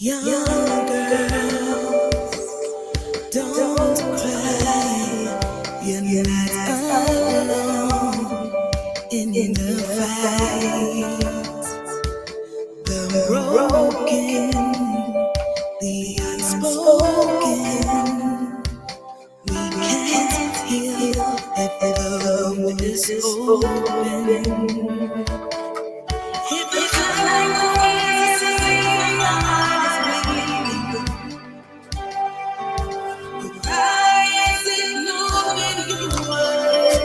Young girls, don't cry. You're not alone in the fight. The broken, the unspoken, we can't heal if the wound is open. If it's like my heart is bleeding, the cry is ignoring you were.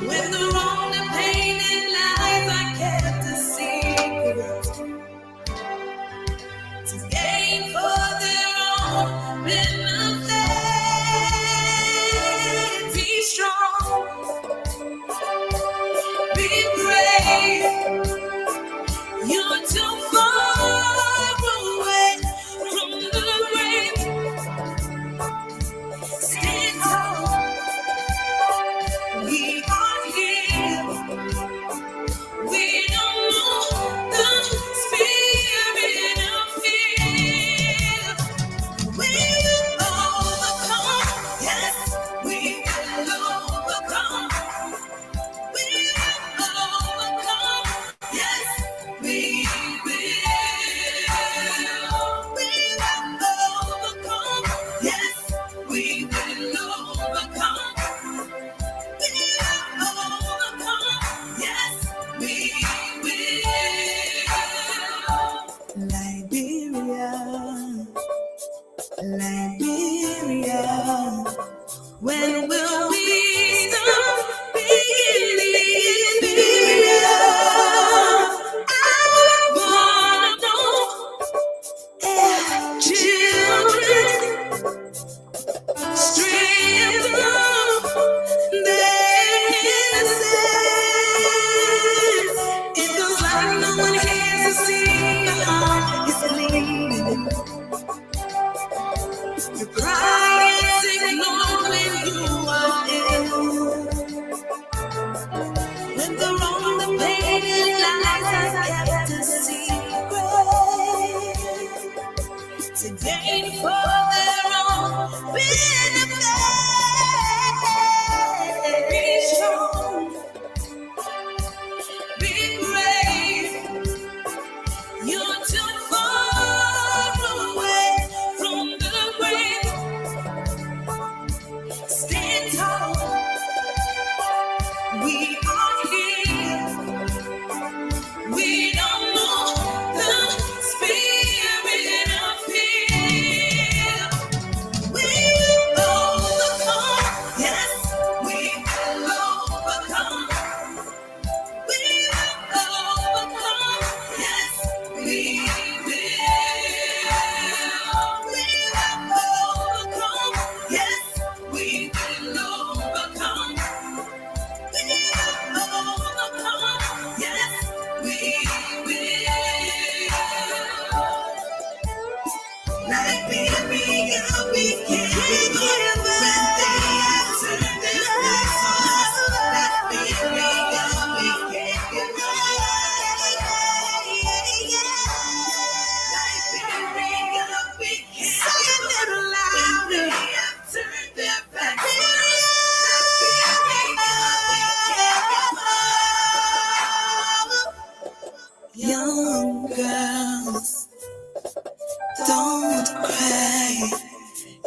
When the wrong, the pain and lies I kept a secret to gain for their own benefit. Be strong, be brave. You're too far away from the grave. Stand tall. We are here. We don't know the spirit of fear. We will overcome. Yes, we will overcome. We will overcome. Yes, we will. We will overcome. Yes, we will overcome. We will overcome. Yes, we will. Liberia, when will we stop being Liberia? I wanna know, children, strength of their innocence. It feels like no one cares to see your heart is bleeding. Your cry is ignored when you are ill. When the wrong, the pain and lies I kept a secret to gain for their own benefit. Be strong, be brave. You're too far away from the grave. Stand tall. We are here. We don't know the spirit of fear. We will overcome. Yes, we will overcome. We will overcome. Yes, we will. We will overcome. Yes, we will overcome. We will overcome. Yes, we will. Liberia, we can't give up. They have turned their backs on us. Liberia, we can't give up. Liberia, we can't give up. They have turned their backs on us. Young girls, don't cry.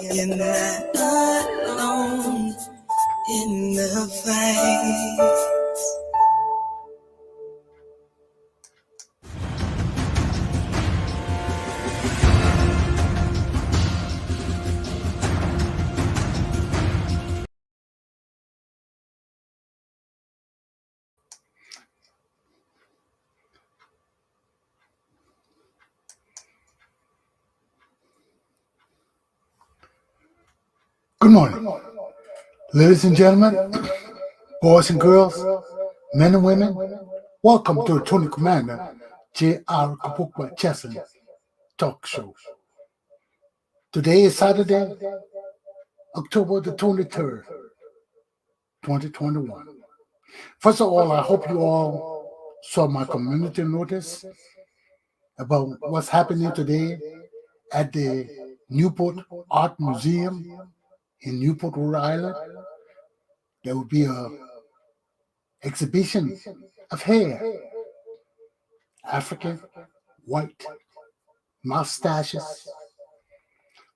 You're not alone in the fight. Good morning, ladies and gentlemen, boys and girls, men and women. Welcome to Tony Commander Galpohkpa Chesson Talk Show. Today is Saturday, October the 23rd, 2021. First of all, I hope you all saw my community notice about what's happening today at the Newport Art Museum in Newport, Rhode Island. There will be a exhibition of hair, African, white, mustaches.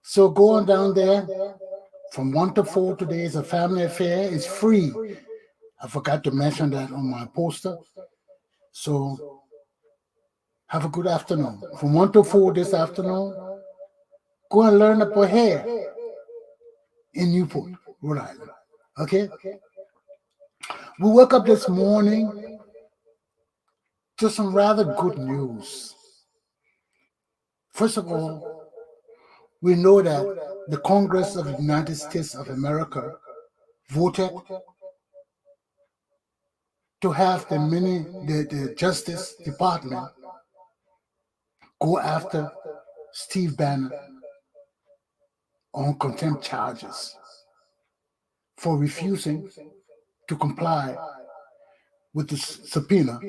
So go on down there from 1 to 4 today is a family affair. It's free. I forgot to mention that on my poster. So have a good afternoon. From 1 to 4 this afternoon, go and learn about hair in Newport, Rhode Island. Okay? We woke up this morning to some rather good news. First of all, we know that the Congress of the United States of America voted to have the Justice Department go after Steve Bannon on contempt charges for refusing to comply with the subpoena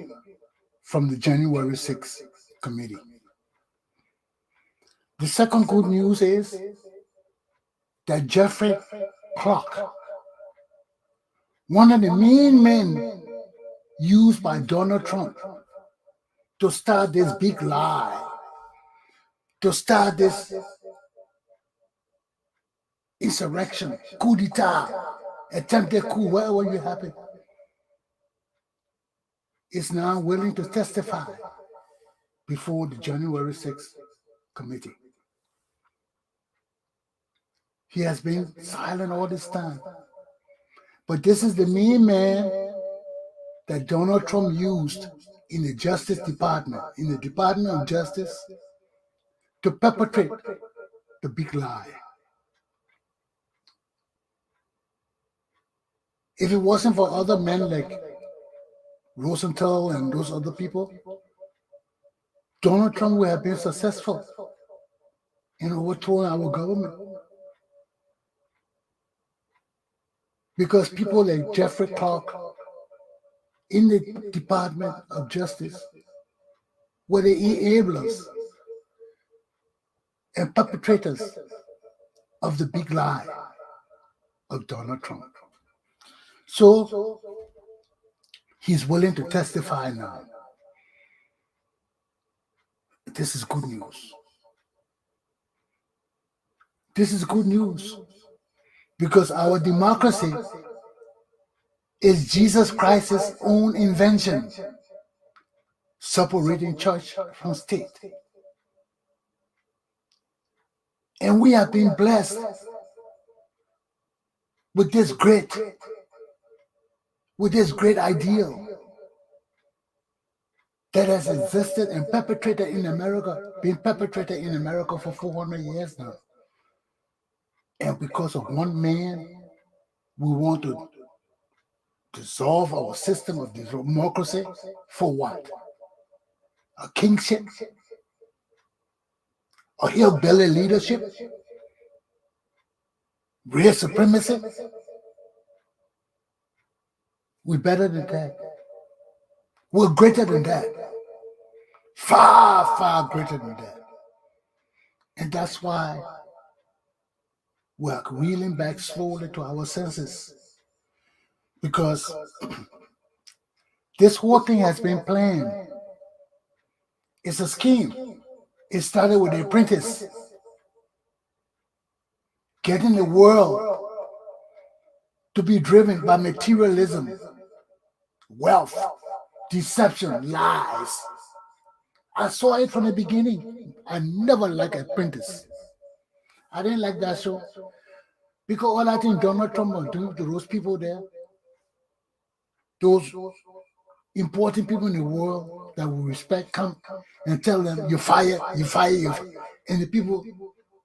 from the January 6th committee. The second good news is that Jeffrey Clark, one of the main men used by Donald Trump to start this big lie, to start this insurrection, coup d'etat, attempted coup, whatever you have it, is now willing to testify before the January 6th committee. He has been silent all this time. But this is the main man that Donald Trump used in the Justice Department, in the Department of Justice, to perpetrate the big lie. If it wasn't for other men like Rosenthal and those other people, Donald Trump would have been successful in overthrowing our government. Because people like Jeffrey Clark in the Department of Justice were the enablers and perpetrators of the big lie of Donald Trump. So he's willing to testify now. This is good news. This is good news. Because our democracy is Jesus Christ's own invention, separating church from state. And we have been blessed with this great ideal that has existed and perpetrated in America, been perpetrated in America for 400 years now. And because of one man, we want to dissolve our system of democracy for what? A kingship? A hillbilly leadership? Real supremacy? We're better than that. We're greater than that. Far, far greater than that. And that's why we're reeling back slowly to our senses. Because this whole thing has been planned. It's a scheme. It started with the apprentice. Getting the world to be driven by materialism, wealth, deception, lies. I saw it from the beginning. I never liked Apprentice. I didn't like that show. Because all I think Donald Trump was doing to those people there, those important people in the world that we respect, come and tell them, you're fired, you're fired, you're fired. And the people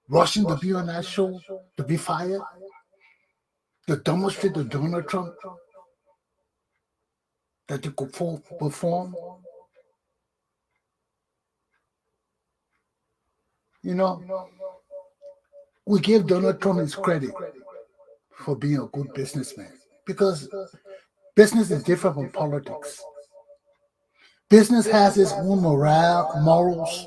rushing to be on that show to be fired, to demonstrate to Donald Trump that they could perform. You know, we give Donald Trump his credit for being a good businessman because business is different from politics. Business has its own morals,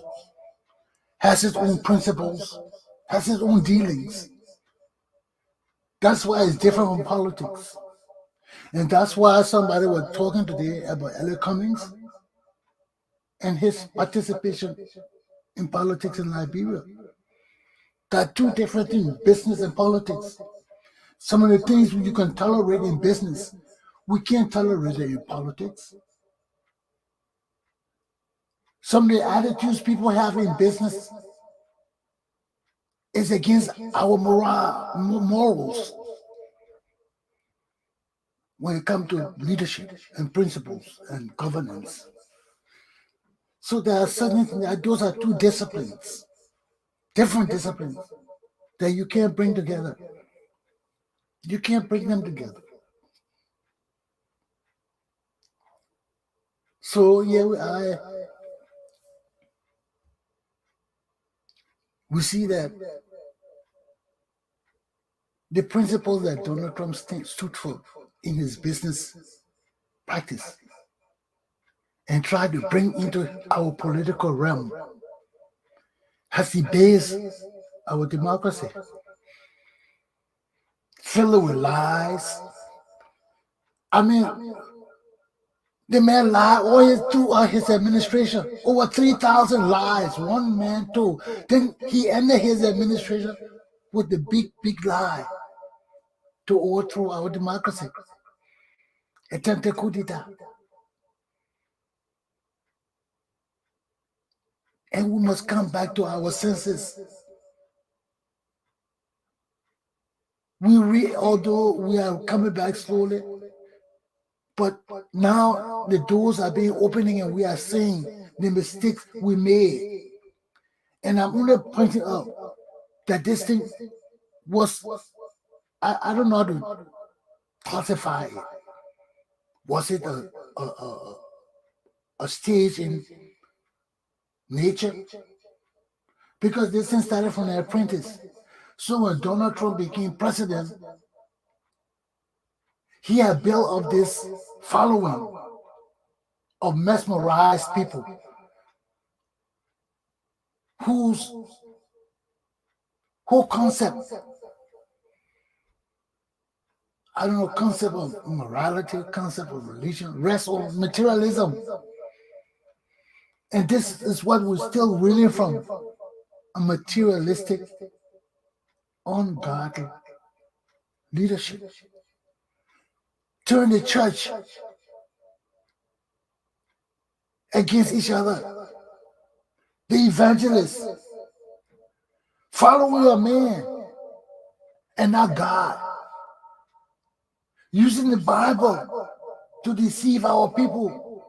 has its own principles, has its own dealings. That's why it's different from politics. And that's why somebody was talking today about Elliot Cummings and his participation in politics in Liberia. There are two different things, business and politics. Some of the things you can tolerate in business, we can't tolerate it in politics. Some of the attitudes people have in business is against our morals when it comes to leadership and principles and governance. So there are certain things, those are two disciplines, different disciplines that you can't bring together. You can't bring them together. So yeah, we see that the principles that Donald Trump stood for in his business practice and tried to bring into our political realm has debased our democracy, filled with lies. I mean, the man lied all throughout his administration. Over 3,000 lies, one man told. Then he ended his administration with the big lie to overthrow our democracy. Attempted coup d'etat. And we must come back to our senses. Although we are coming back slowly, but now the doors are being opening and we are seeing the mistakes we made. And I'm only pointing out that this thing was, I don't know how to classify it. Was it a stage in nature? Because this thing started from The Apprentice. So when Donald Trump became president, he had built up this following of mesmerized people whose whole concept, I don't know, concept of morality, concept of religion, rests on materialism. And this is what we're still reeling from, a materialistic, ungodly leadership. Turn the church against each other. The evangelists following a man and not God, using the Bible to deceive our people.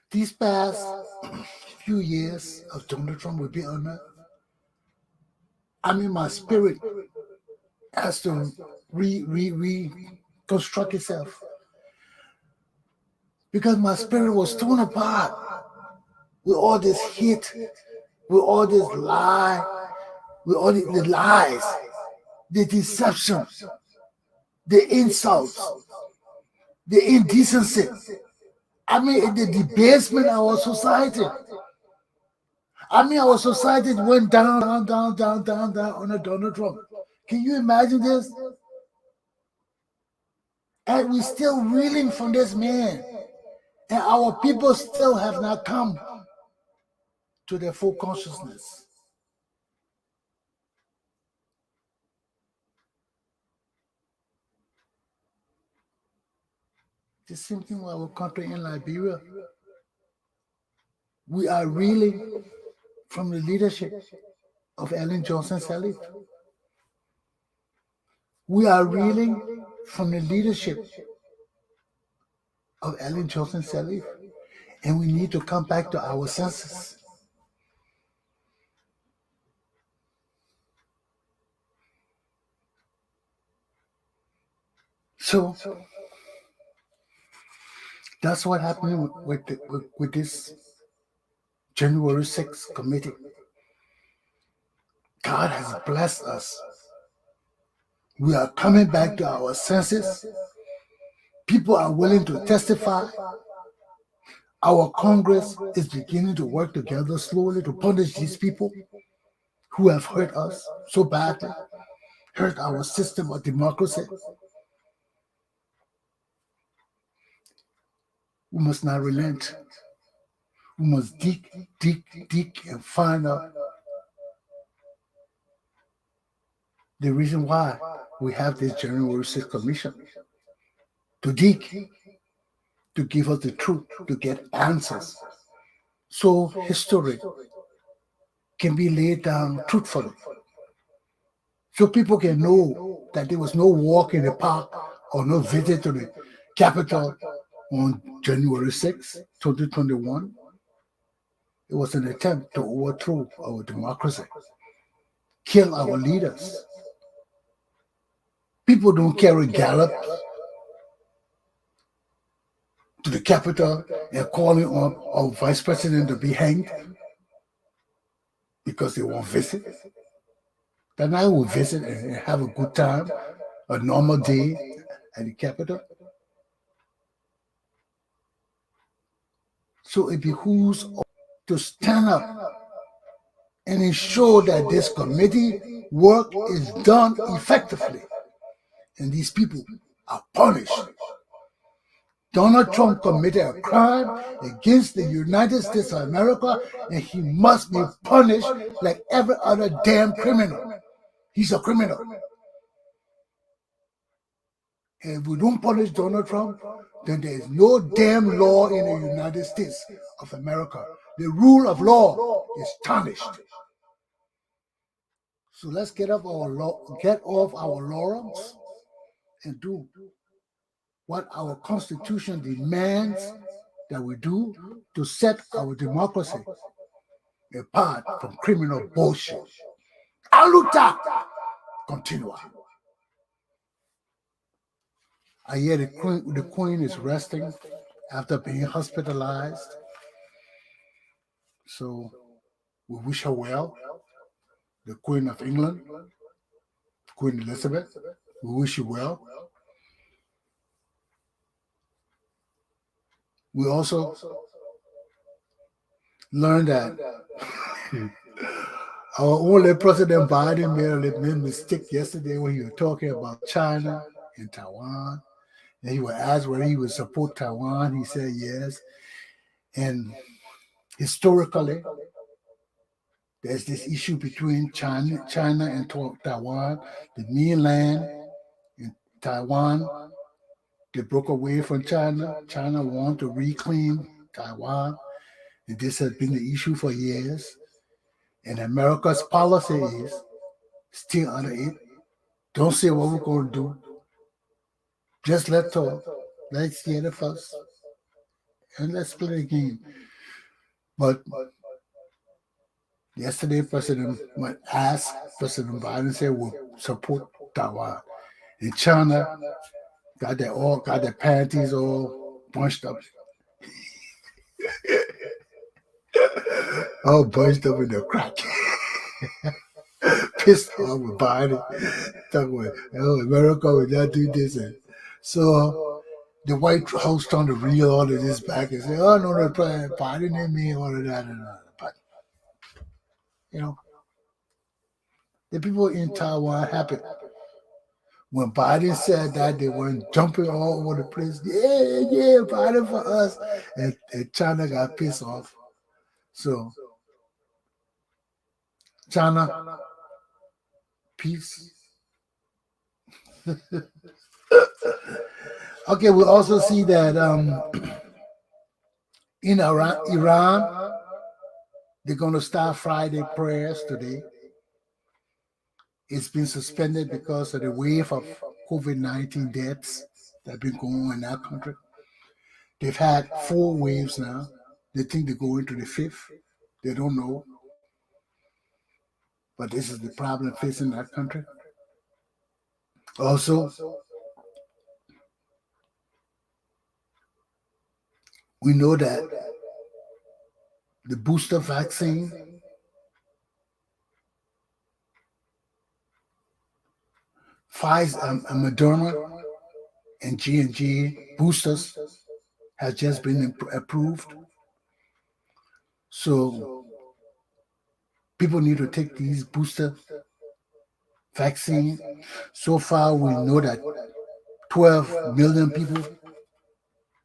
These past few years of Donald Trump will be on earth. I mean, my spirit has to reconstruct itself, because my spirit was torn apart with all this hate, with all this lie, with all the lies, the deception, the insults, the indecency. I mean, the debasement of our society. I mean, our society went down under Donald Trump. Can you imagine this? And we're still reeling from this man. And our people still have not come to their full consciousness. The same thing with our country in Liberia. We are reeling from the leadership of Ellen Johnson-Sirleaf. We are reeling from the leadership of Ellen Johnson-Sirleaf, and we need to come back to our senses. So that's what happened with this January 6th committee. God has blessed us. We are coming back to our senses. People are willing to testify. Our Congress is beginning to work together slowly to punish these people who have hurt us so badly, hurt our system of democracy. We must not relent. We must dig, and find out the reason why we have this January 6th Commission. To dig, to give us the truth, to get answers. So history can be laid down truthfully. So people can know that there was no walk in the park or no visit to the Capitol on January 6, 2021. It was an attempt to overthrow our democracy, kill our leaders. People don't carry gallops to the Capitol and calling on our vice president to be hanged because they won't visit. Then I will visit and have a good time, a normal day at the Capitol. So it behooves us to stand up and ensure that this committee work is done effectively and these people are punished. Donald Trump committed a crime against the United States of America, and he must be punished like every other damn criminal. He's a criminal. And if we don't punish Donald Trump, then there is no damn law in the United States of America. The rule of law is tarnished. So let's get off our laurels and do what our Constitution demands that we do to set our democracy apart from criminal bullshit. Aluta continua. I hear the Queen is resting after being hospitalized. So we wish her well. The Queen of England, Queen Elizabeth, we wish you well. We also learned that our only President Biden made a mistake yesterday when he was talking about China and Taiwan. And he was asked whether he would support Taiwan. He said yes. And historically, there's this issue between China and Taiwan, the mainland and Taiwan. They broke away from China. China wanted to reclaim Taiwan. And this has been the issue for years. And America's policy is still under it. Don't say what we're going to do. Just let's talk. Let's hear the first. And let's play the game. But yesterday, President Biden said we'll support Taiwan. And China got their panties all bunched up. All bunched up in their crack. Pissed off with Biden. Talking about, America will not do this. And so the White House trying to reel all of this back and say, oh, no, Biden didn't mean all of that. But, the people in Taiwan happy. When Biden said that, they weren't jumping all over the place. Yeah, Biden for us. And China got pissed off. So, China, peace. Okay, we also see that in Iran, they're going to start Friday prayers today. It's been suspended because of the wave of COVID-19 deaths that have been going on in that country. They've had 4 waves now. They think they go into the 5th. They don't know. But this is the problem facing that country. Also, we know that the booster vaccine Pfizer, Moderna, and J&J boosters has just been approved So people need to take these booster vaccine. So far, we know that 12 million people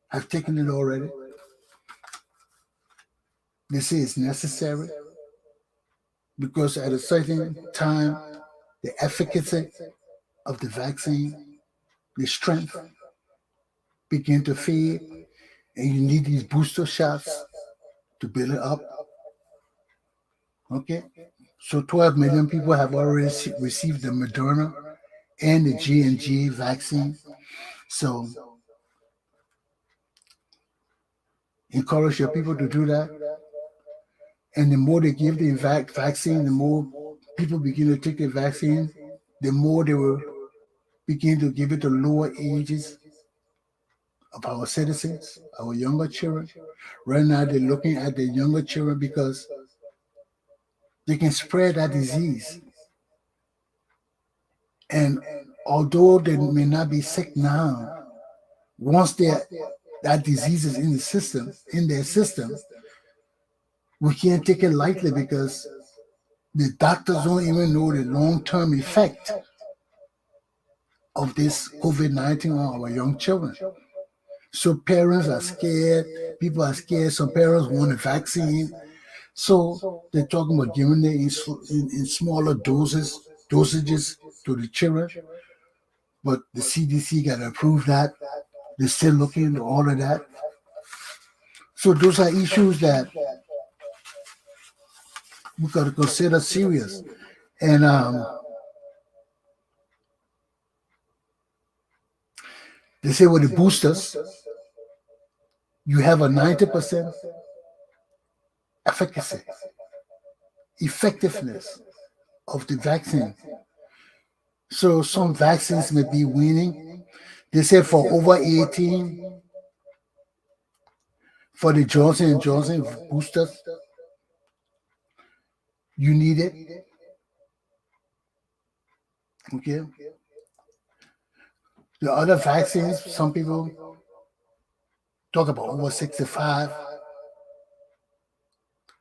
have taken it already. They say it's necessary because at a certain time, the efficacy of the vaccine, the strength begin to fade, and you need these booster shots to build it up. Okay? So 12 million people have already received the Moderna and the G&G vaccine. So encourage your people to do that. And the more they give the vaccine, the more people begin to take the vaccine, the more they will begin to give it to lower ages of our citizens, our younger children. Right now, they're looking at the younger children because they can spread that disease. And although they may not be sick now, once that disease is in the system, in their system, we can't take it lightly because the doctors don't even know the long-term effect of this COVID-19 on our young children. So parents are scared, people are scared, some parents want a vaccine. So they're talking about giving it in smaller dosages to the children. But the CDC got to approve that. They're still looking into all of that. So those are issues that we got to consider serious. And they say with the boosters, you have a 90% efficacy, effectiveness of the vaccine. So some vaccines may be weaning. They say for over 18, for the Johnson & Johnson boosters, you need it. Okay. The other vaccines, some people talk about over 65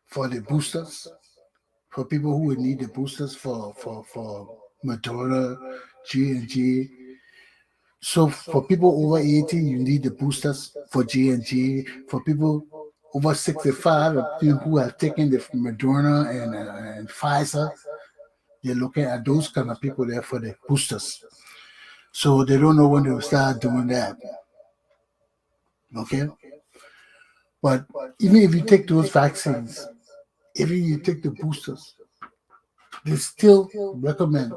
for the boosters, for people who would need the boosters for Moderna, G&G. So for people over 80, you need the boosters for G&G. For people over 65, people who have taken the Moderna and Pfizer, they're looking at those kind of people there for the boosters. So they don't know when they will start doing that. Okay? But even if you take those vaccines, even if you take the boosters, they still recommend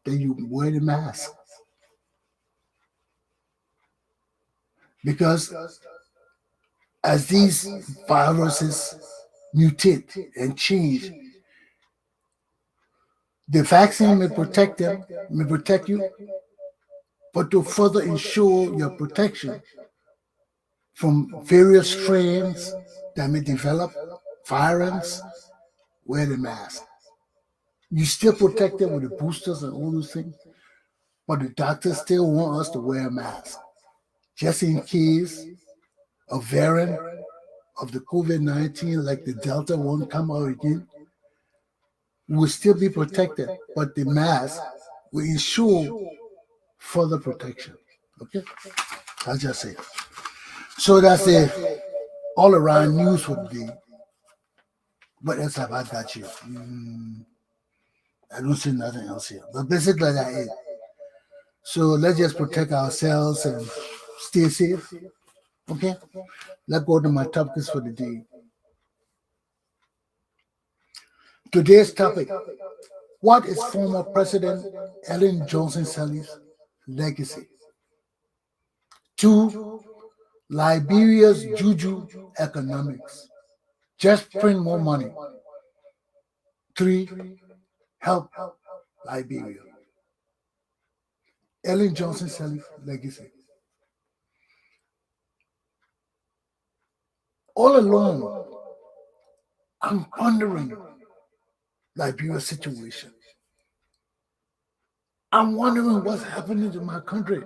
that you wear the mask. Because as these viruses mutate and change, the vaccine may protect them, may protect you, but to further ensure your protection from various strains that may develop variants, wear the mask. You still protect them with the boosters and all those things, but the doctors still want us to wear a mask, just in case a variant of the COVID-19, like the Delta, won't come out again. We will still be protected, but the mask will ensure further protection. Okay? I'll just say it. So that's the all-around news for the day. What else have I got you? I don't see nothing else here. But basically, that's it. So let's just protect ourselves and stay safe. Okay? Let's go to my topics for the day. Today's topic: what is former President Ellen Johnson-Sirleaf's legacy? 2, Liberia's Juju economics. Just print more money. 3, help Liberia. Ellen Johnson-Sirleaf legacy. All along, I'm wondering Liberia's situation. I'm wondering what's happening to my country.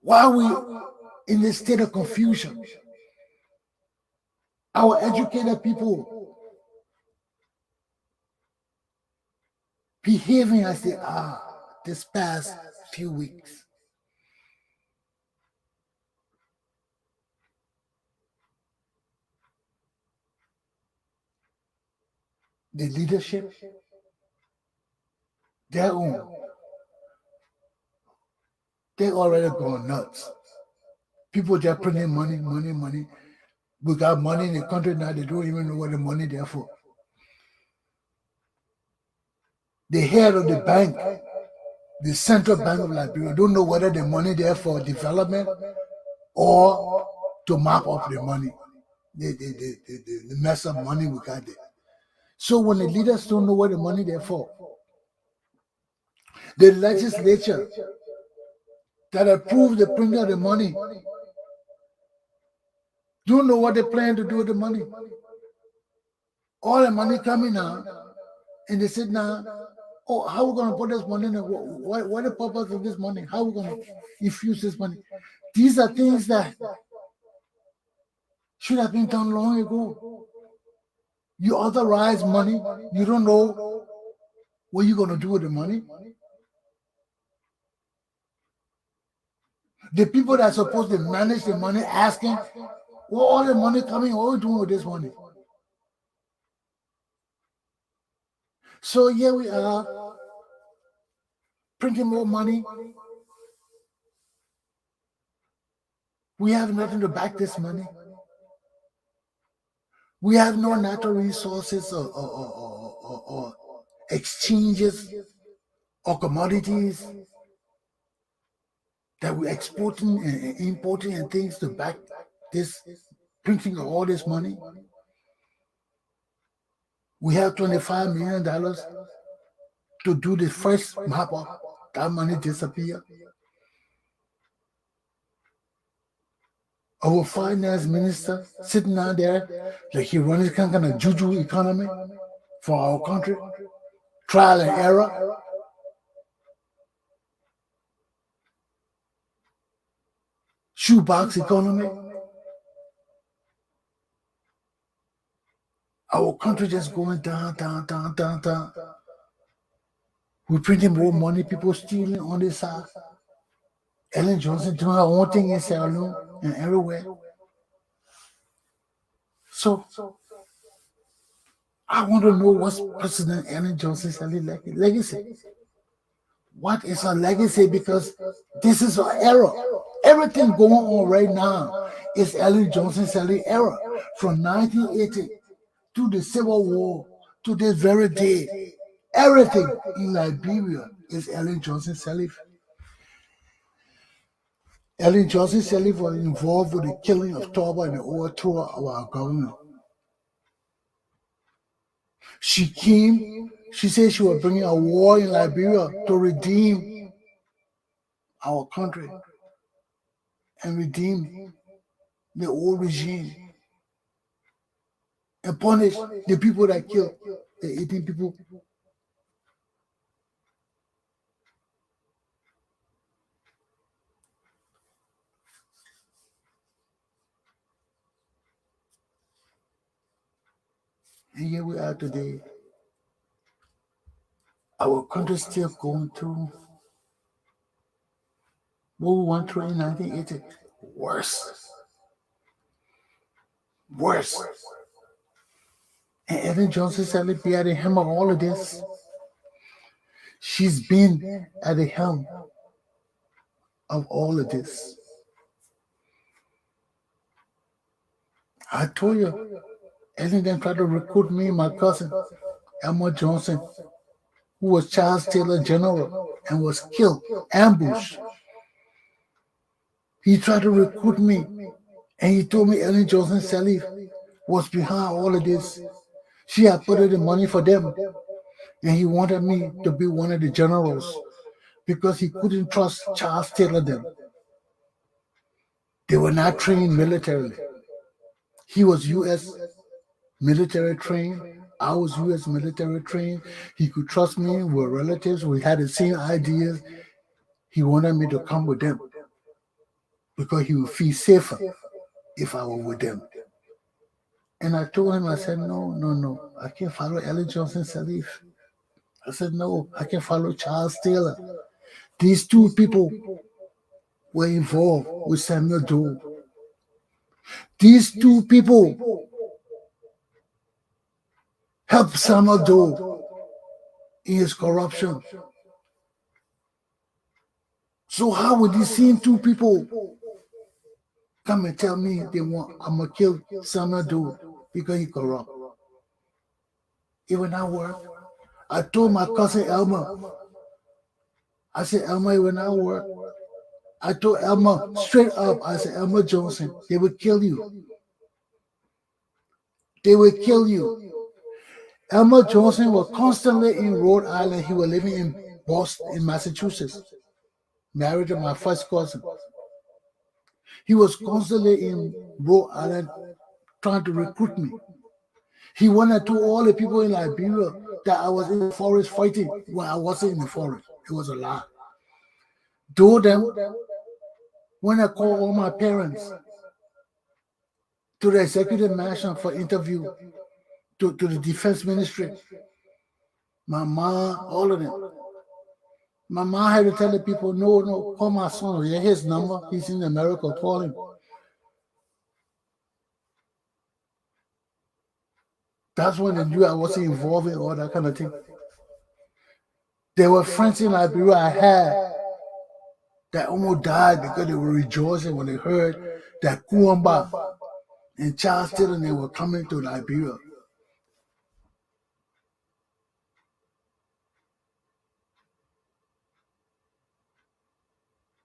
Why are we in this state of confusion? Our educated people behaving as they are this past few weeks. The leadership, their own, they already gone nuts. People just printing money, money, money. We got money in the country now, they don't even know what the money there for. The head of the bank, the Central Bank of Liberia, don't know whether the money there for development or to mop up the money, the mess of money we got there. So when the leaders don't know what the money there for, the legislature that approved the printing of the money don't know what they plan to do with the money. All the money coming now, and they said now, oh, how are we going to put this money in? What the purpose of this money? How are we going to infuse this money? These are things that should have been done long ago. You authorize money, you don't know what you're going to do with the money. The people that are supposed to manage the money asking, well, all the money coming, what are we doing with this money? So here we are, printing more money. We have nothing to back this money. We have no natural resources or exchanges or commodities that we're exporting and importing and things to back this printing of all this money. We have $25 million to do the first map up. That money disappear. Our finance minister sitting down there like he runs kind of Juju economy for our country. Trial and error. Shoebox economy. Our country just going down, down, down, down, down. We're printing more money, people stealing on this side. Ellen Johnson doing her own thing in Sierra Leone and everywhere. So I want to know what's President Ellen Johnson-Sirleaf legacy. What is her legacy? Because this is her era. Everything going on right now is Ellen Johnson-Sirleaf era. From 1980 to the Civil War to this very day. Everything in Liberia is Ellen Johnson-Sirleaf. Ellen Johnson-Sirleaf was involved with the killing of Toba and the overthrow of our government. She came, she said she was bringing a war in Liberia to redeem our country and redeem the old regime and punish the people that killed the 18 people. And here we are today. Our country still going through what we went through in 1980. Worse. And Ellen Johnson-Sirleaf be at the helm of all of this. She's been at the helm of all of this. I told you, Ellen then tried to recruit me, my cousin, Elmer Johnson, who was Charles Taylor General and was killed, ambushed. He tried to recruit me, and he told me Ellen Johnson-Sirleaf was behind all of this. She had put in the money for them, and he wanted me to be one of the generals because he couldn't trust Charles Taylor then. They were not trained militarily. He was U.S. military trained. I was U.S. military trained. He could trust me. We're relatives. We had the same ideas. He wanted me to come with them because he would feel safer if I were with them. And I told him, I said, no, I can't follow Ellen Johnson-Sirleaf. I said, no, I can follow Charles Taylor. These two people were involved with Samuel Doe. These two people helped Samuel Doe in his corruption. So how would these same two people come and tell me I'm going to kill Samuel Doe because he corrupt? It will not work. I told my cousin Elmer, I said, Elmer, it will not work. I told Elmer straight up, I said, Elmer Johnson, they will kill you. They will kill you. Elmer Johnson was constantly in Rhode Island. He was living in Boston, in Massachusetts, married to my first cousin. He was constantly in Rhode Island trying to recruit me. He wanted to all the people in Liberia that I was in the forest fighting when I wasn't in the forest. It was a lie. Told them, when I called all my parents to the executive mansion for interview, to the defense ministry, my mom, all of them. My mom had to tell the people, no, call my son. Here's his number. He's in America. Call him. That's when they knew I wasn't involved in all that kind of thing. There were friends in Liberia I had that almost died because they were rejoicing when they heard that Kuamba and Charles Taylor, they were coming to Liberia.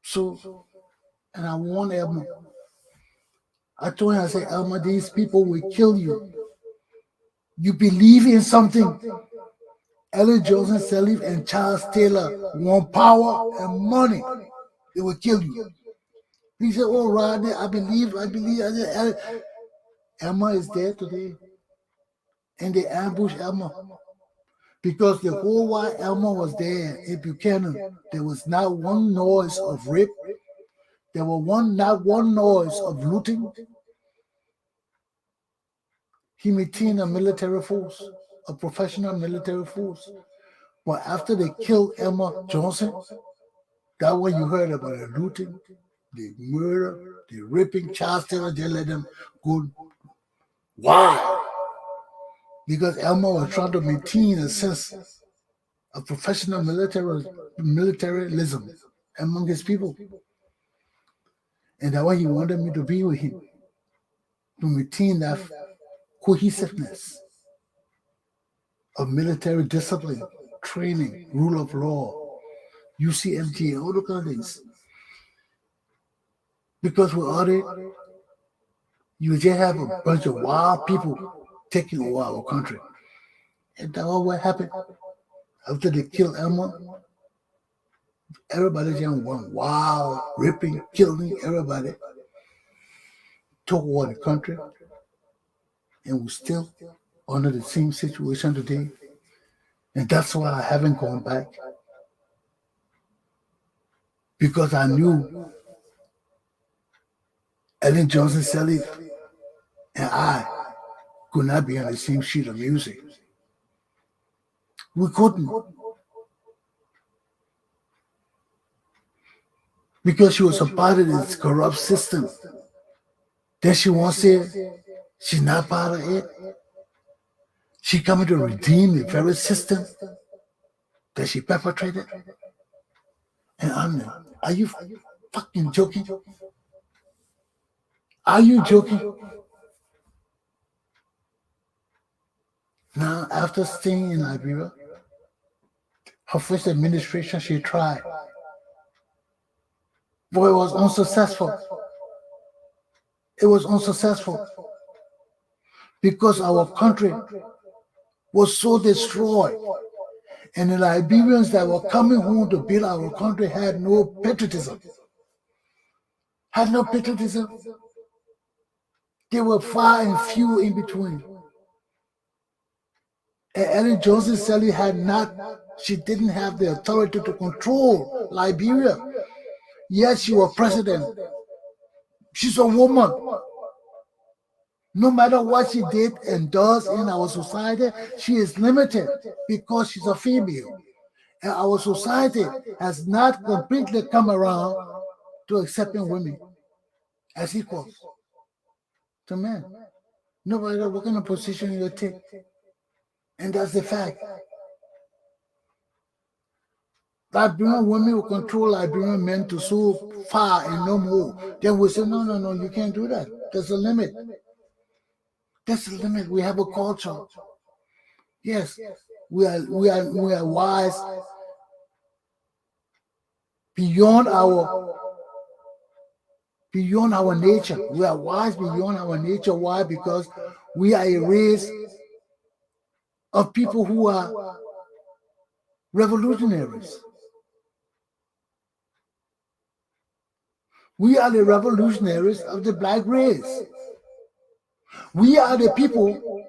So, and I warned Elmer. I told him, I said, Elmer, these people will kill you. You believe in something. Ellen Johnson-Sirleaf and Charles Taylor want power and money. They will kill you. He said, oh, Rodney, I believe. I said, Elmer is there today. And they ambushed Elmer. Because the whole while Elmer was there in Buchanan, there was not one noise of rape. There was not one noise of looting. He maintained a military force, a professional military force. But after they killed Elmer Johnson, that when you heard about the looting, the murder, the raping, Charles Taylor, they let them go. Why? Because Elmer was trying to maintain a sense of professional militarism among his people. And that's why he wanted me to be with him, to maintain that cohesiveness of military discipline, training, rule of law, UCMT, all those kind of things. Because without it, you just have a bunch of wild people taking over our country. And that's what happened. After they killed Elmer, everybody just went wild, ripping, killing everybody. Took over the country. And we're still under the same situation today. And that's why I haven't gone back. Because I knew Ellen Johnson-Sirleaf and I could not be on the same sheet of music. We couldn't. Because she was a part of this corrupt system. Then she wants to say she's not part of it. She coming to redeem the very system that she perpetrated. And I'm like, are you fucking joking? Are you joking? Now, after staying in Liberia, her first administration, she tried. But it was unsuccessful. It was unsuccessful. Because our country was so destroyed. And the Liberians that were coming home to build our country had no patriotism. Had no patriotism. They were far and few in between. And Ellen Johnson-Sirleaf she didn't have the authority to control Liberia. Yes, she was president. She's a woman. No matter what she did and does in our society, she is limited because she's a female. And our society has not completely come around to accepting women as equals to men. No matter what kind of position you take. And that's the fact. Liberian women will control Liberian men to so far and no more. Then we say, no, no, no, you can't do that. There's a limit. There's a limit. We have a culture. Yes, we are wise beyond our nature. We are wise beyond our nature. Why? Because we are a race of people who are revolutionaries. We are the revolutionaries of the black race. We are the people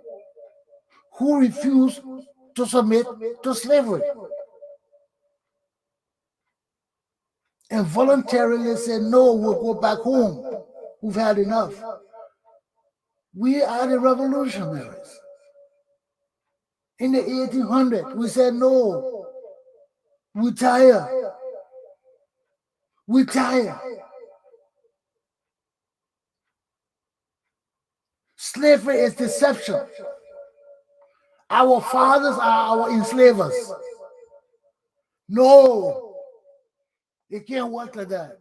who refuse to submit to slavery and voluntarily say, no, we'll go back home. We've had enough. We are the revolutionaries. In the 1800s, we said, no, we're tired. We're tired. Slavery is deception. Our fathers are our enslavers. No, it can't work like that.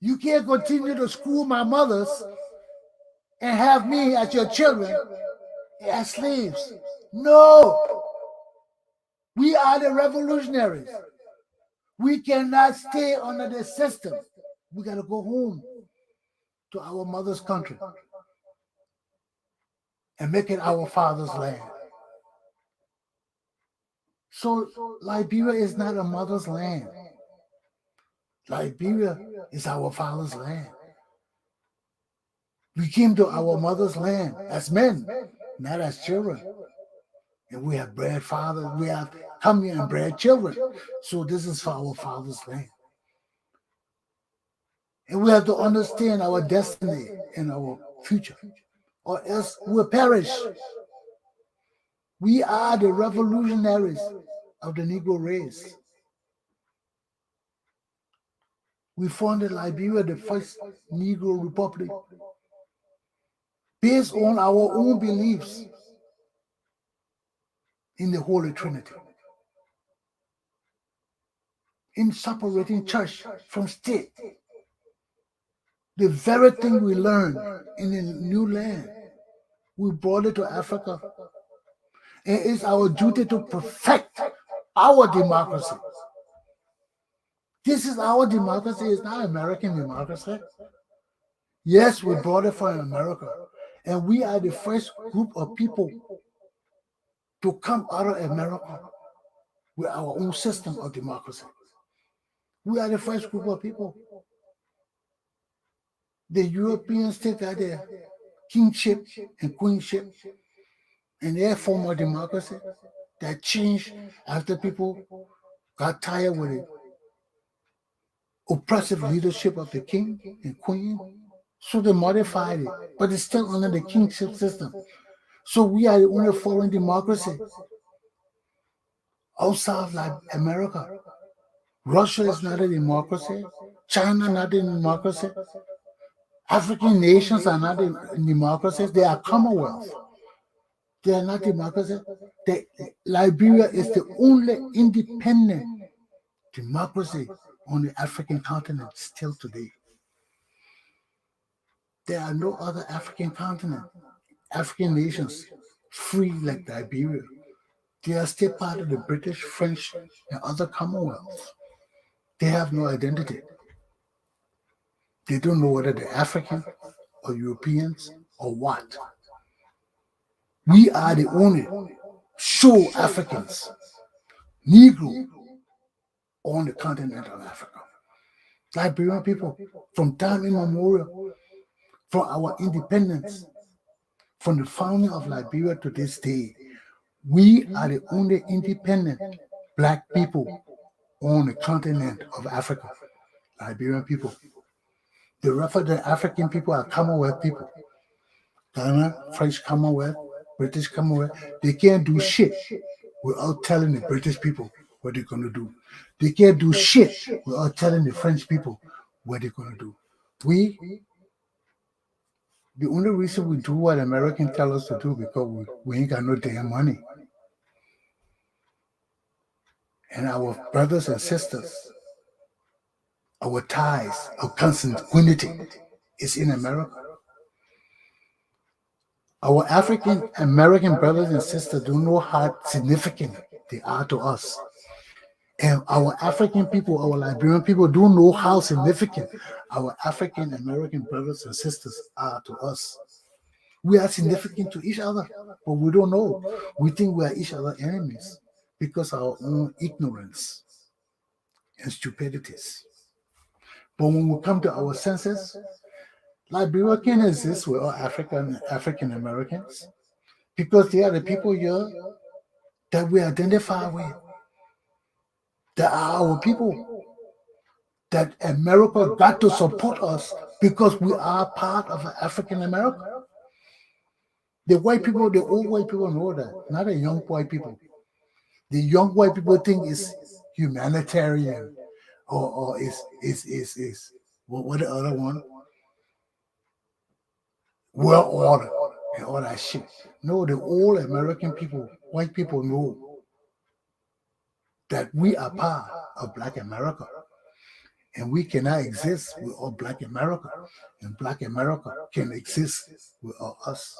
You can't continue to school my mothers and have me as your children as slaves. No, we are the revolutionaries. We cannot stay under the system. We got to go home to our mother's country and make it our father's land. So Liberia is not a mother's land. Liberia is our father's land. We came to our mother's land as men, not as children. And we have bred fathers, we have come here and bred children. So this is for our father's land. And we have to understand our destiny and our future, or else we'll perish. We are the revolutionaries of the Negro race. We founded Liberia, the first Negro Republic, based on our own beliefs in the Holy Trinity, in separating church from state. The very thing we learned in the new land, we brought it to Africa. And it's our duty to perfect our democracy. This is our democracy. It's not American democracy. Yes, we brought it from America. And we are the first group of people to come out of America with our own system of democracy. We are the first group of people. The Europeans still got their kingship and queenship and their form of democracy that changed after people got tired with it. Oppressive leadership of the king and queen. So they modified it, but it's still under the kingship system. So we are the only foreign democracy outside like America. Russia is not a democracy. China not a democracy. African nations are not democracies. They are commonwealth. They are not democracies. Liberia is the only independent democracy on the African continent still today. There are no other African continent, African nations free like Liberia. They are still part of the British, French, and other commonwealths. They have no identity. They don't know whether they're African or Europeans or what. We are the only sure Africans, Negro, on the continent of Africa. Liberian people, from time immemorial, from our independence, from the founding of Liberia to this day, we are the only independent black people on the continent of Africa. Liberian people. The rest of the African people are Commonwealth people. Ghana, French Commonwealth, British Commonwealth. They can't do shit without telling the British people what they're going to do. They can't do shit without telling the French people what they're going to do. The only reason we do what Americans tell us to do because we ain't got no damn money. And our brothers and sisters, our ties, our consanguinity is in America. Our African American brothers and sisters don't know how significant they are to us. And our African people, our Liberian people don't know how significant our African American brothers and sisters are to us. We are significant to each other, but we don't know. We think we are each other's enemies because of our own ignorance and stupidities. But when we come to our senses, Liberia can exist with all African Americans because they are the people here that we identify with. That are our people. That America got to support us because we are part of African America. The white people, the old white people know that, not the young white people. The young white people think it's humanitarian or is what the other one? World order and all that shit. No, the old American people, white people know that we are part of Black America. And we cannot exist without Black America. And Black America can exist without us.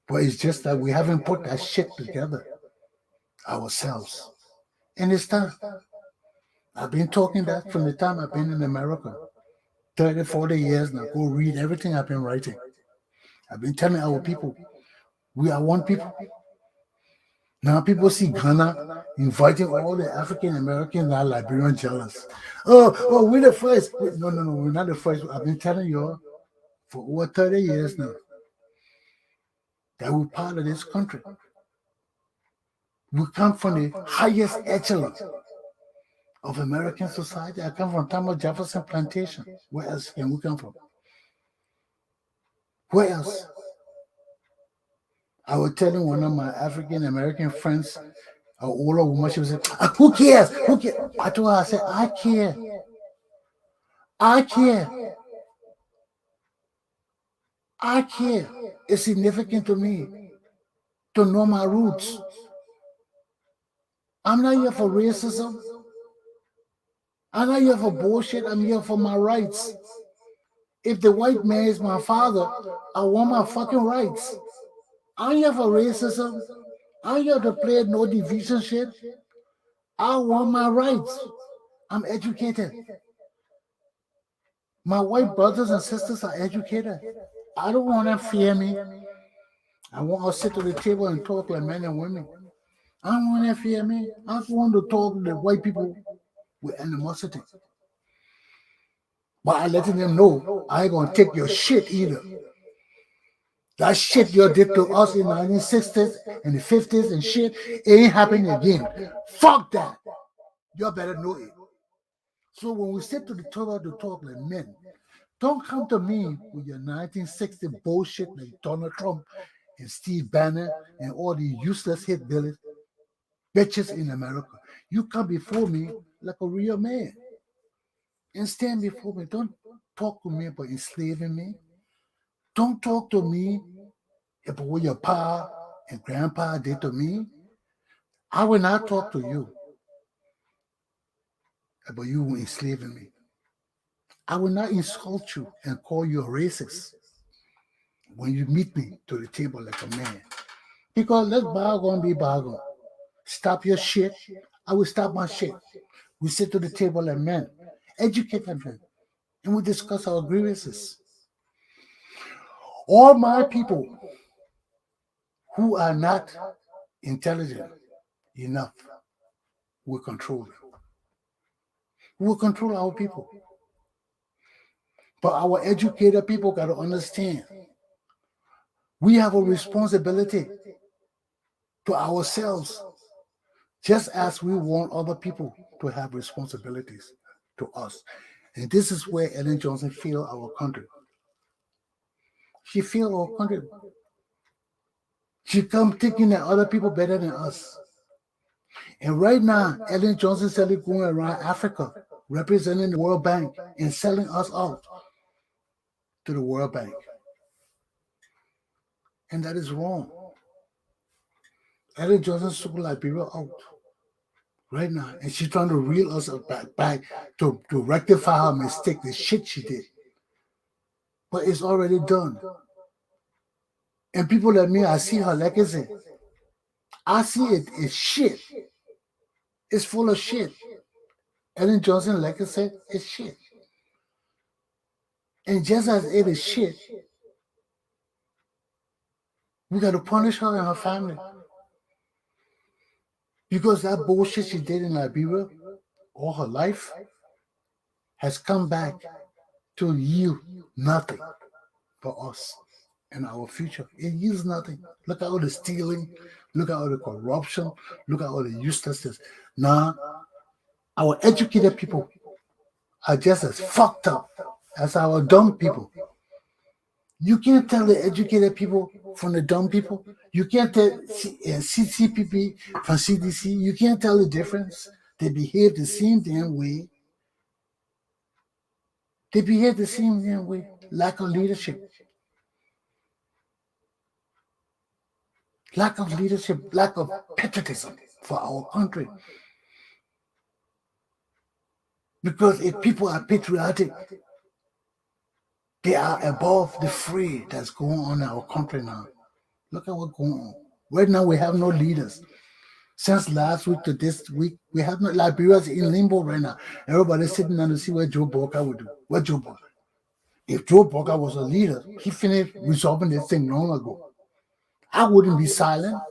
But it's just that we haven't put that shit together ourselves. And it's time. I've been talking that from the time I've been in America. 30, 40 years now. Go read everything I've been writing. I've been telling our people, we are one people. Now people see Ghana inviting all the African Americans and Liberian jealous. Oh, we're the first. No, we're not the first. I've been telling you for over 30 years now that we're part of this country. We come from the highest echelon of American society. I come from Thomas Jefferson Plantation. Where else can we come from? Where else? I was telling one of my African American friends, an older woman, she was saying, who cares? Who cares? I told her, I said, I care. I care. I care. It's significant to me to know my roots. I'm not here for racism. I'm not here for bullshit. I'm here for my rights. If the white man is my father, I want my fucking rights. I'm here for racism. I'm here to play no division shit. I want my rights. I'm educated. My white brothers and sisters are educated. I don't want them to fear me. I want to sit to the table and talk like men and women. I don't want them to fear me. I just want to talk to the white people with animosity. But I'm letting them know I ain't going to take your shit either. That shit you did to us in the 1960s and the 50s and shit, it ain't happening again. Fuck that. You better know it. So when we sit to the table to talk like men, don't come to me with your 1960 bullshit like Donald Trump and Steve Bannon and all the useless hillbilly bitches in America. You come before me like a real man and stand before me. Don't talk to me about enslaving me. Don't talk to me about what your pa and grandpa did to me. I will not talk to you about you enslaving me. I will not insult you and call you a racist when you meet me to the table like a man. Because let's bargain be bargain. Stop your shit. I will stop my shit. We sit to the table like men. Educate them, and we discuss our grievances. All my people who are not intelligent enough will control them. We will control our people. But our educated people got to understand we have a responsibility to ourselves, just as we want other people to have responsibilities to us. And this is where Ellen Johnson failed our country. She failed our country. She come thinking that other people better than us. And right now, Ellen Johnson-Sirleaf going around Africa, representing the World Bank and selling us out to the World Bank. And that is wrong. Ellen Johnson sold Liberia out right now, and she's trying to reel us back to rectify her mistake, the shit she did. But it's already done. And people like me, I see her legacy. I see it is shit. It's full of shit. Ellen Johnson legacy is shit. And just as it is shit, we got to punish her and her family. Because that bullshit she did in Liberia all her life has come back to yield nothing for us and our future. It yields nothing. Look at all the stealing. Look at all the corruption. Look at all the uselessness. Now, our educated people are just as fucked up as our dumb people. You can't tell the educated people from the dumb people. You can't tell CCPP from CDC. You can't tell the difference. They behave the same damn way. They behave the same damn way. Lack of leadership. Lack of leadership. Lack of patriotism for our country. Because if people are patriotic, they are above the fray that's going on in our country now. Look at what's going on. Right now, we have no leaders. Since last week to this week, we have no. Liberia's in limbo right now. Everybody's sitting down to see what Galpohkpa would do. What Galpohkpa? If Galpohkpa was a leader, he finished resolving this thing long ago. I wouldn't be silent.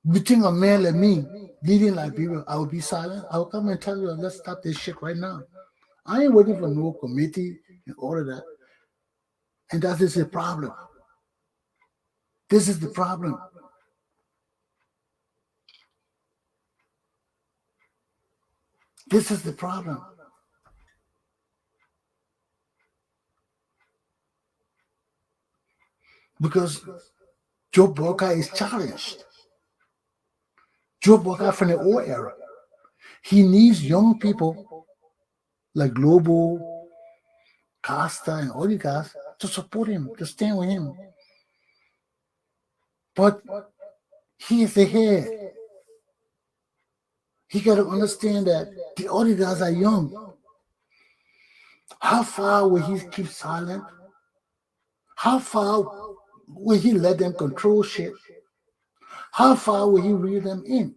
You think a man like me leading Liberia, I would be silent? I would come and tell you, let's stop this shit right now. I ain't waiting for no committee and all of that. And that is the problem. This is the problem. This is the problem. Because Galpohkpa is challenged. Galpohkpa from the old era. He needs young people like Global, Costa, and all you guys to support him, to stand with him. But he is the head. He got to understand that the other guys are young. How far will he keep silent? How far will he let them control shit? How far will he reel them in?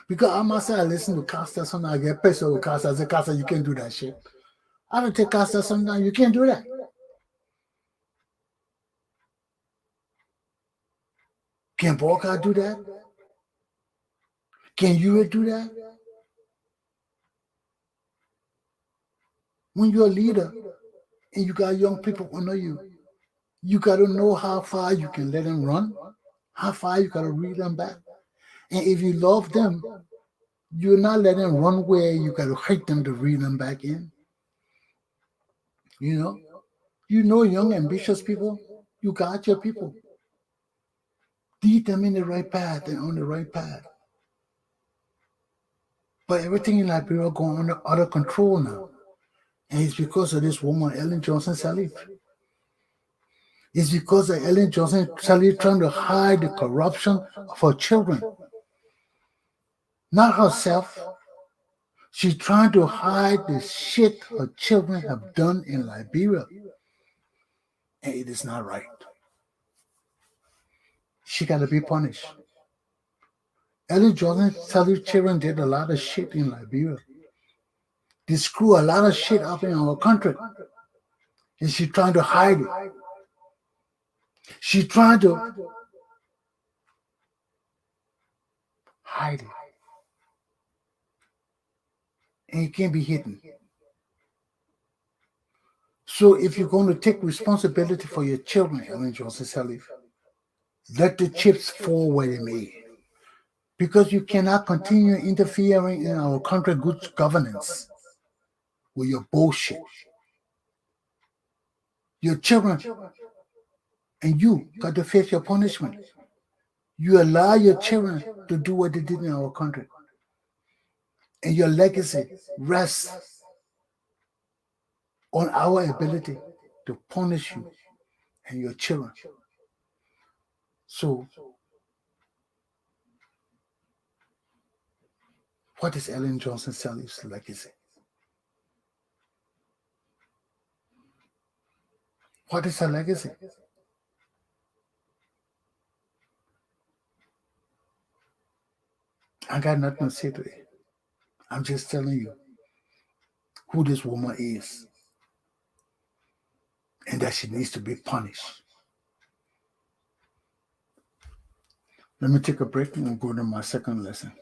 Because I must say, I listen to Costa sometimes, I get pissed with Costa. I say, Costa, you can't do that shit. I don't take Costa sometimes, you can't do that. Can Galpohkpa do that? Can you do that? When you're a leader and you got young people under you, you got to know how far you can let them run, how far you got to reel them back. And if you love them, you're not letting them run where you got to hate them to reel them back in. You know, young, ambitious people, you got your people. Lead them in the right path and on the right path. But everything in Liberia going under out of control now. And it's because of this woman, Ellen Johnson-Sirleaf. It's because of Ellen Johnson-Sirleaf trying to hide the corruption of her children. Not herself. She's trying to hide the shit her children have done in Liberia. And it is not right. She got to be punished. Ellen Johnson-Sirleaf's children did a lot of shit in Liberia. They screw a lot of shit up in our country. And she's trying to hide it. She's trying to hide it. And it can't be hidden. So if you're going to take responsibility for your children, Ellen Johnson-Sirleaf, let the chips fall where they may. Because you cannot continue interfering in our country good governance with your bullshit. Your children and you got to face your punishment. You allow your children to do what they did in our country. And your legacy rests on our ability to punish you and your children. So, what is Ellen Johnson-Sirleaf's legacy? What is her legacy? I got nothing to say to it. I'm just telling you who this woman is and that she needs to be punished. Let me take a break and go to my second lesson.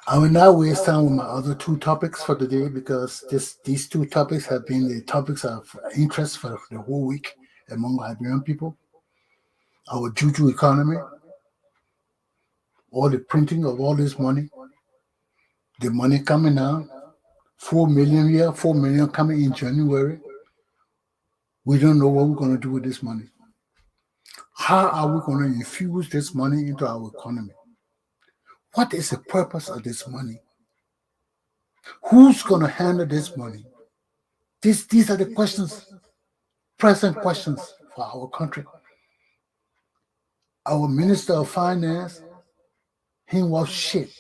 I will not waste time with my other two topics for today because these two topics have been the topics of interest for the whole week among Liberian people. Our Juju economy, all the printing of all this money, the money coming out, 4 million here, 4 million coming in January. We don't know what we're going to do with this money. How are we going to infuse this money into our economy? What is the purpose of this money? Who's going to handle this money? These are the questions, present questions for our country. Our Minister of Finance, he was shit.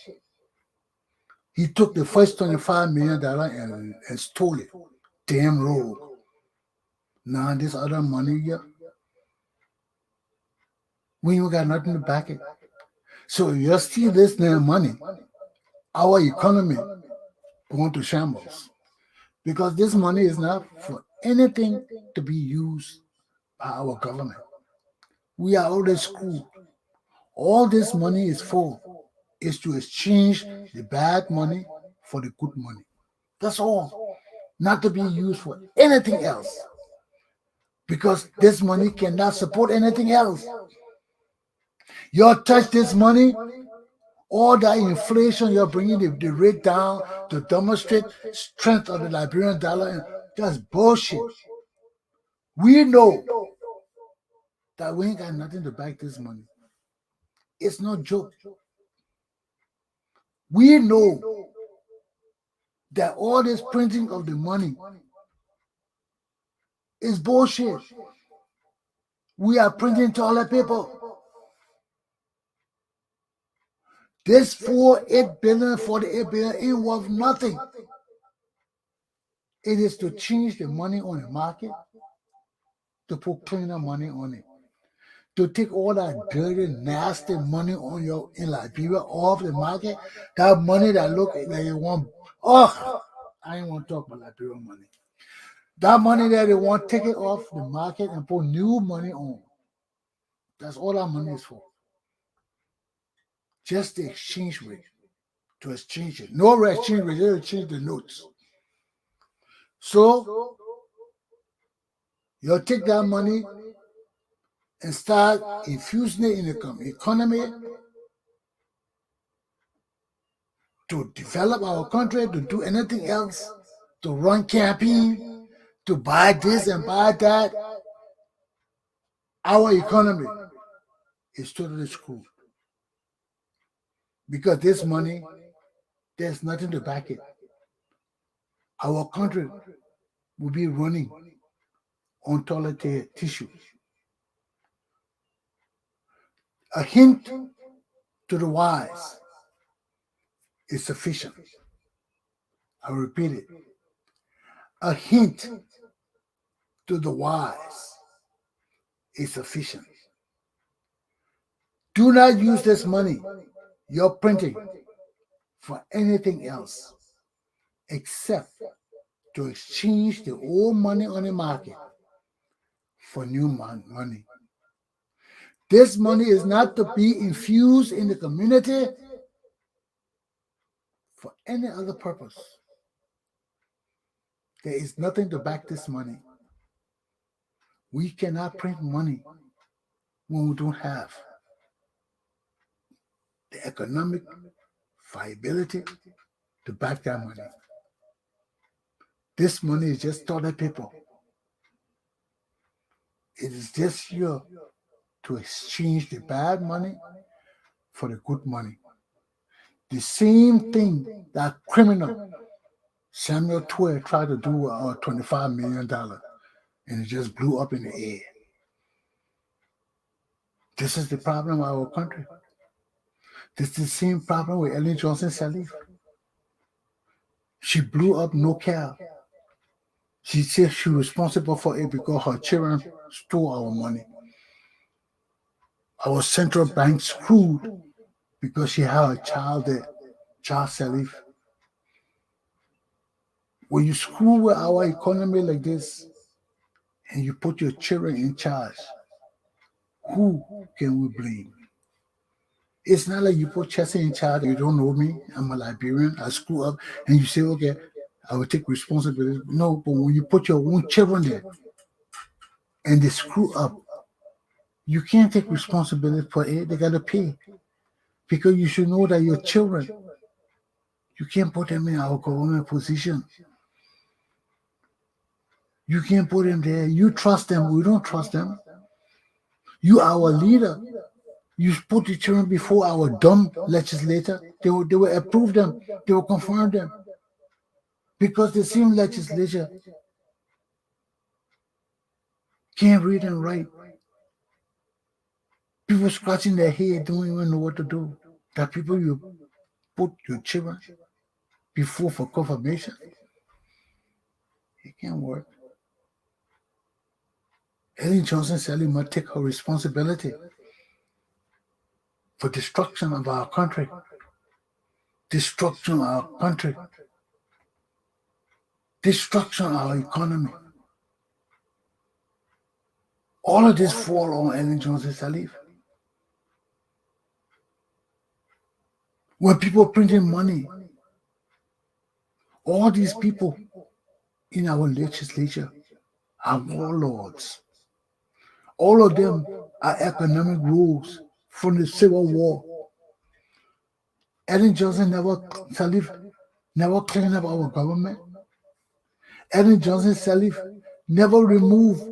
He took the first $25 million and stole it. Damn rogue. Now this other money here, we ain't got nothing to back it. So if you steal this damn money, our economy going to shambles. Because this money is not for anything to be used by our government. We are already screwed. All this money is for is to exchange the bad money for the good money. That's all. Not to be used for anything else. Because this money cannot support anything else. You touch this money, all that inflation, you're bringing the rate down to demonstrate strength of the Liberian dollar. That's bullshit. We know that we ain't got nothing to back this money. It's no joke. We know that all this printing of the money is bullshit. We are printing toilet paper. This 48 billion ain't worth nothing. It is to change the money on the market, to put cleaner money on it, to take all that dirty, nasty money in Liberia off the market. That money that look like you want. Oh, I ain't want to talk about Liberian money. That money that they want, take it off the market and put new money on. That's all that money is for. Just the exchange rate. To exchange it. No exchange rate, they exchange the notes. So, you'll take that money and start infusing it in the economy to develop our country, to do anything else, to run campaign, to buy this and buy that. Our economy is totally screwed. Because this money, there's nothing to back it. Our country will be running on toilet tissue. A hint to the wise is sufficient. I repeat it. A hint to the wise is sufficient. Do not use this money you're printing for anything else except to exchange the old money on the market for new money. This money is not to be infused in the community for any other purpose. There is nothing to back this money. We cannot print money when we don't have the economic viability to back that money. This money is just toilet paper. It is just here to exchange the bad money for the good money. The same thing that criminal Samuel Twer tried to do with our $25 million, and it just blew up in the air. This is the problem of our country. This is the same problem with Ellen Johnson-Sirleaf. She blew up no care. She said she was responsible for it because her children stole our money. Our central bank screwed because she had a child there, Child Sirleaf. When you screw with our economy like this and you put your children in charge, who can we blame? It's not like you put Chesson in charge. You don't know me. I'm a Liberian. I screw up. And you say, okay, I will take responsibility. No, but when you put your own children there and they screw up, you can't take responsibility for it. They got to pay. Because you should know that your children, you can't put them in our government position. You can't put them there. You trust them. We don't trust them. You are our leader. You put the children before our dumb legislator. They will approve them. They will confirm them. Because the same legislature can't read and write. People scratching their head don't even know what to do. That people you put your children before for confirmation. It can't work. Ellen Johnson-Sirleaf must take her responsibility for destruction of our country. Destruction of our country. Destruction of our economy. All of this fall on Ellen Johnson-Sirleaf. When people printing money, all these people in our legislature are warlords. All of them are economic rules from the Civil War. Ellen Johnson-Sirleaf never cleaned up our government. Ellen Johnson-Sirleaf never removed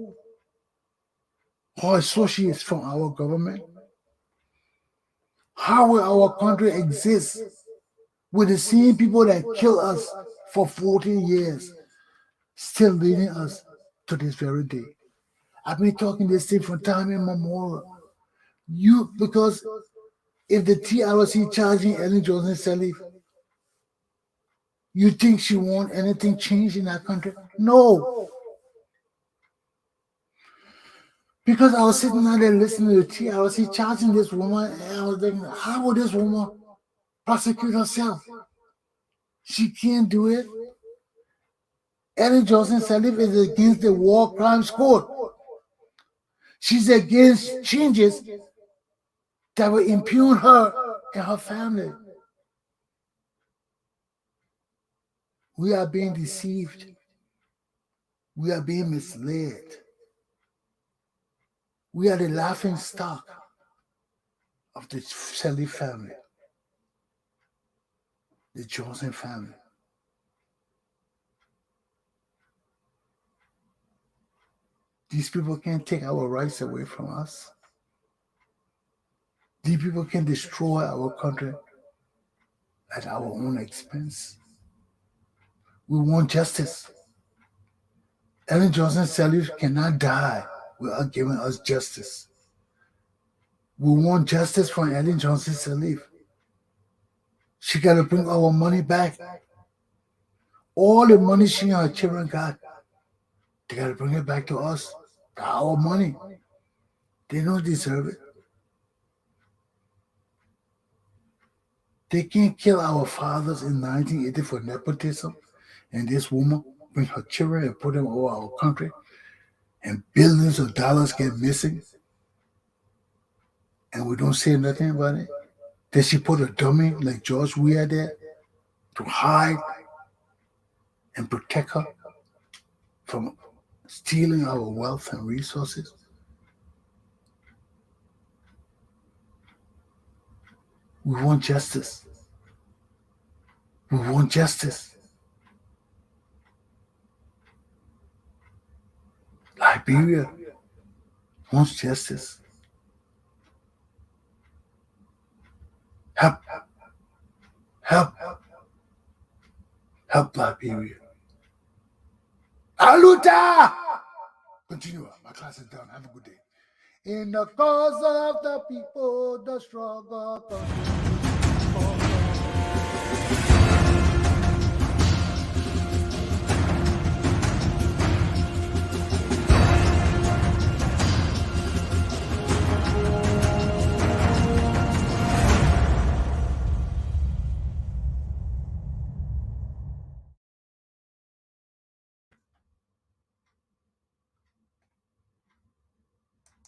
her associates from our government. How will our country exist with the same people that killed us for 14 years still leading us to this very day? I've been talking this thing from time immemorial. Because if the TRC charging Ellen Johnson-Sirleaf, you think she want anything changed in our country? No. Because I was sitting out there listening to the TRC charging this woman, and I was thinking, how will this woman prosecute herself? She can't do it. Ellen Johnson-Sirleaf is against the War Crimes Court. She's against changes that will impugn her and her family. We are being deceived. We are being misled. We are the laughing stock of the Sirleaf family, the Johnson family. These people can't take our rights away from us. These people can destroy our country at our own expense. We want justice. Ellen Johnson-Sirleaf cannot die without giving us justice. We want justice from Ellen Johnson-Sirleaf. She got to bring our money back. All the money she and her children got, they got to bring it back to us. Our money. They don't deserve it. They can't kill our fathers in 1980 for nepotism, and this woman bring her children and put them over our country and billions of dollars get missing, and we don't say nothing about it? Did she put a dummy like George Weah there to hide and protect her from stealing our wealth and resources? We want justice. We want justice. Liberia wants justice. Help. Help. Help Liberia. Aluta! Continue. My class is done. Have a good day. In the cause of the people, the struggle continues.